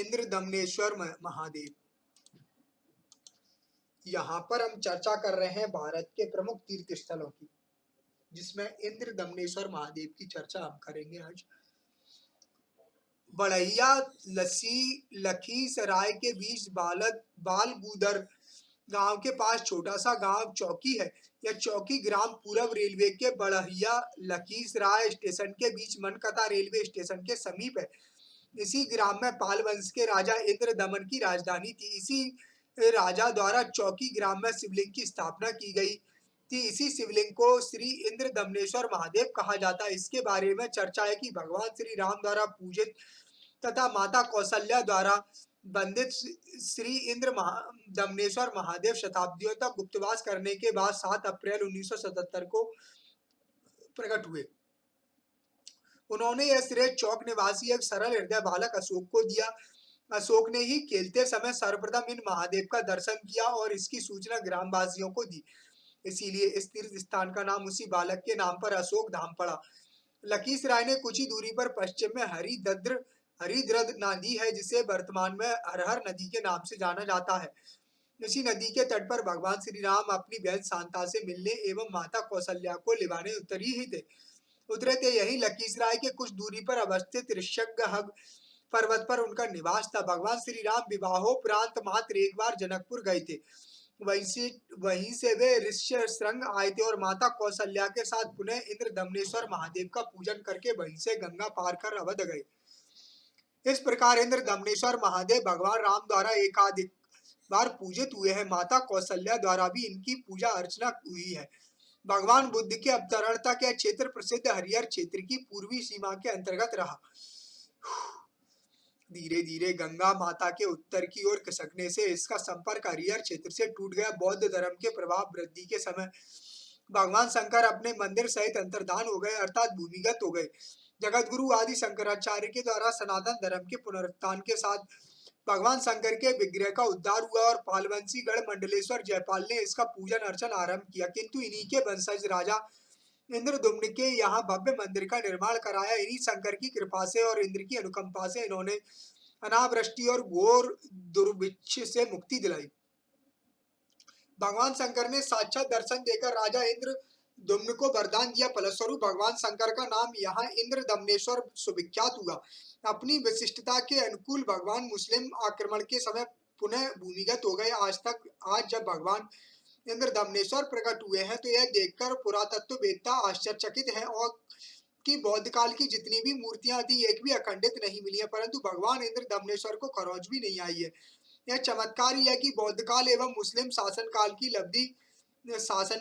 इंद्र दमनेश्वर महादेव। यहाँ पर हम चर्चा कर रहे हैं भारत के प्रमुख तीर्थ स्थलों की, जिसमें इंद्र दमनेश्वर महादेव की चर्चा हम करेंगे आज। बढ़ैया लखीसराय के बीच बालगुदर गांव के पास छोटा सा गांव चौकी है। यह चौकी ग्राम पूर्व रेलवे के बढ़ैया लखीसराय स्टेशन के बीच मनकता रेलवे स्टेशन के समीप है। इसी ग्राम में पाल वंश के राजा इंद्र दमन की राजधानी थी। इसी राजा द्वारा चौकी ग्राम में शिवलिंग की स्थापना की गई थी। इसी शिवलिंग को श्री इंद्र दमनेश्वर महादेव कहा जाता है। इसके बारे में चर्चा है कि भगवान श्री राम द्वारा पूजित तथा माता कौशल्या द्वारा वंदित श्री इंद्र दमनेश्वर महादेव शताब्दियों तक गुप्तवास करने के बाद 7 अप्रैल 1977 को प्रकट हुए। उन्होंने यह श्रेय चौक निवासी एक सरल हृदय बालक अशोक को दिया। अशोक ने ही खेलते समय सर्वप्रथम इन महादेव का दर्शन किया और इसकी सूचना ग्रामवासियों को दी। इसीलिए इस तीर्थ स्थान का नाम उसी बालक के नाम पर अशोक धाम पड़ा। लखीसराय ने कुछ ही दूरी पर पश्चिम में हरिद्रद नदी है, जिसे वर्तमान में हरहर नदी के नाम से जाना जाता है। इसी नदी के तट पर भगवान श्री राम अपनी बहन शांता से मिलने एवं माता कौशल्या को लिवाने उतरे थे। यही लखीसराय के कुछ दूरी पर अवस्थित ऋष्यगहग पर्वत पर उनका निवास था। भगवान श्री राम विवाहोपरांत मात्र एक बार जनकपुर गए थे। वहीं से वे ऋष्यशृंग आए थे और माता कौशल्या के साथ पुनः इंद्र दमनेश्वर महादेव का पूजन करके वहीं से गंगा पार कर अवध गए। इस प्रकार इंद्र दमनेश्वर महादेव भगवान राम द्वारा एकाधिक बार पूजित हुए हैं। माता कौशल्या द्वारा भी इनकी पूजा अर्चना हुई है। भगवान बुद्ध के अवतरण तक यह क्षेत्र प्रसिद्ध हरिहर क्षेत्र की पूर्वी सीमा के अंतर्गत रहा। धीरे धीरे गंगा माता के उत्तर की ओर खिसकने से इसका संपर्क हरिहर क्षेत्र से टूट गया। बौद्ध धर्म के प्रभाव वृद्धि के समय भगवान शंकर अपने मंदिर सहित अंतर्धान हो गए, अर्थात भूमिगत हो गए। जगत गुरु आदि शंकराचार्य के द्वारा सनातन धर्म के पुनरुत्थान के साथ भगवान शंकर के विग्रह का उद्धार हुआ और पालवंशी गढ़ मंडलेश्वर जयपाल ने इसका पूजन अर्चन आरंभ किया। किंतु इन्हीं के वंशज राजा इंद्रदुम्न के यहाँ भव्य मंदिर का निर्माण कराया। इन्हीं शंकर की कृपा से और इंद्र की अनुकंपा से इन्होंने अनावृष्टि और घोर दुर्भिक्ष से मुक्ति दिलाई। भगवान शंकर ने साक्षात दर्शन देकर राजा इंद्र दुम्न को वरदान दिया। फलस्वरूप भगवान शंकर का नाम यहाँ इंद्र दमनेश्वर सुविख्यात हुआ। अपनी विशिष्टता के अनुकूल भगवान मुस्लिम आक्रमण के समय पुनः भूमिगत हो गए। आज जब भगवान इंद्र दमनेश्वर प्रकट हुए हैं तो यह देखकर पुरातत्ववेत्ता आश्चर्यचकित हैं और कि बौद्ध काल की जितनी भी मूर्तियां थी एक भी अखंडित नहीं मिली है, परंतु भगवान इंद्र दमनेश्वर को खरोंच भी नहीं आई है। यह चमत्कार ही है कि बौद्ध काल एवं मुस्लिम शासन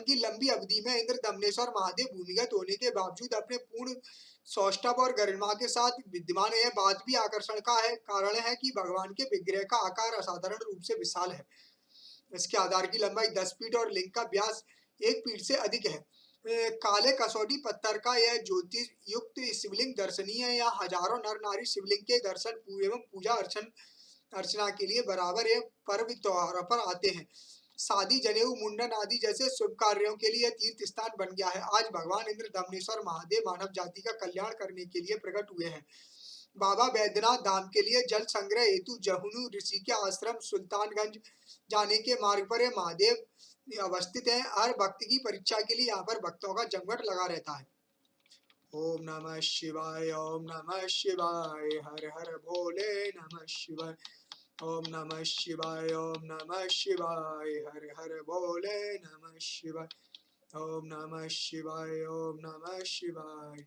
की लंबी अवधि में इंद्र दमनेश्वर महादेव भूमिगत होने के बावजूद अपने पूर्ण सौष्ठव और गरिमा के साथ विद्यमान है। बात भी आकर्षण का है कारण है कि भगवान के विग्रह का आकार असाधारण रूप से विशाल है। इसके आधार की लंबाई 10 फीट और लिंग का व्यास 1 फीट से अधिक है। काले कसौटी पत्थर का यह ज्योति युक्त शिवलिंग दर्शनीय है। यहाँ हजारों नर नारी शिवलिंग के दर्शन एवं पूजा अर्चना के लिए बराबर ये पर्व त्योहारों पर आते हैं। शादी, जनेऊ, मुंडन आदि जैसे शुभ कार्यों के लिए तीर्थ स्थान बन गया है। आज भगवान इंद्र दमनेश्वर महादेव मानव जाति का कल्याण करने के लिए प्रकट हुए हैं। बाबा बैद्यनाथ धाम के लिए जल संग्रह हेतु जहुनु ऋषि के आश्रम सुल्तानगंज जाने के मार्ग पर ये महादेव अवस्थित हैं। हर भक्त की परीक्षा के लिए यहाँ पर भक्तों का जमघट लगा रहता है। ओम नमः शिवाय, ओम नमः शिवाय, हर हर भोले नमः शिवाय। ओम नमः शिवाय, ओम नमः शिवाय, हर हर भोले नमः शिवाय। ओम नमः शिवाय, ओम नमः शिवाय।